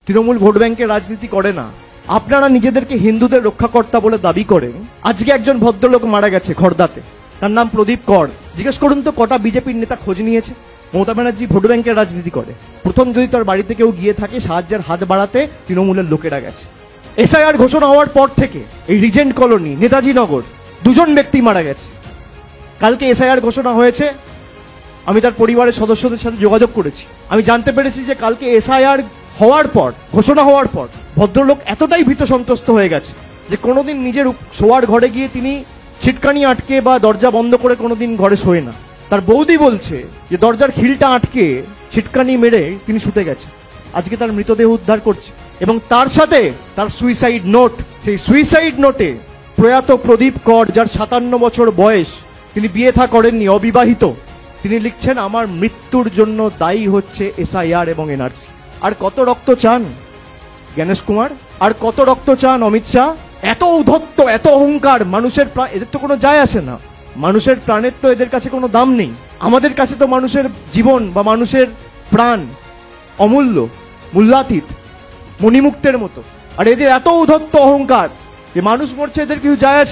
Trinamool vote ব্যাংকের রাজনীতি করে না। আপনারা নিজেদেরকে হিন্দুদের রক্ষাকর্তা বলে দাবি করেন। আজকে একজন ভদ্রলোক মারা গেছে খড়দাতে, তার নাম প্রদীপ কর। জিজ্ঞেস করুন তো কটা বিজেপির নেতা খোঁজ নিয়েছে? মমতা ব্যানার্জি ভোট ব্যাংকের রাজনীতি করে। প্রথম যদি তার বাড়িতে কেউ গিয়ে থাকে সাহায্যের হাত বাড়াতে, তৃণমূলের লোকেরা গেছে। এসআইআর ঘোষণা হওয়ার পর থেকে এই রিজেন্ট কলোনি, নেতাজি নগর, দুজন ব্যক্তি মারা গেছে। কালকে এসআইআর ঘোষণা হয়েছে, আমি তার পরিবারের সদস্যদের সাথে যোগাযোগ করেছি। আমি জানতে পেরেছি যে কালকে এসআইআর হওয়ার পর, ঘোষণা হওয়ার পর ভদ্রলোক এতটাই ভীত সন্ত্রস্ত হয়ে গেছে যে কোনোদিন নিজের শোয়ার ঘরে গিয়ে তিনি ছিটকানি আটকে বা দরজা বন্ধ করে কোনোদিন ঘরে শোয় না। তার বৌদি বলছে যে দরজার খিলটা আটকে ছিটকানি মেরে তিনি শুতে গেছে। আজকে তার মৃতদেহ উদ্ধার করছে এবং তার সাথে তার সুইসাইড নোট। সেই সুইসাইড নোটে প্রয়াত প্রদীপ কর, যার 57 বছর বয়স, তিনি বিয়ে থা করেননি, অবিবাহিত, তিনি লিখছেন আমার মৃত্যুর জন্য দায়ী হচ্ছে এসআইআর এবং এনআরসি। আর কত রক্ত চান জ্ঞানেশ কুমার? আর কত রক্ত চান অমিত শাহ? এত ঔদ্ধত্য, এত অহংকার, মানুষের প্রাণ, এদের তো কোনো যায় আসে না। মানুষের প্রাণের তো এদের কাছে কোনো দাম নেই। আমাদের কাছে তো মানুষের জীবন বা মানুষের প্রাণ অমূল্য, মূল্যাতীত, মণিমুক্তের মতো। আর এদের এত ঔদ্ধত্য, অহংকার যে মানুষ মরছে এদের কিছু যায় আসে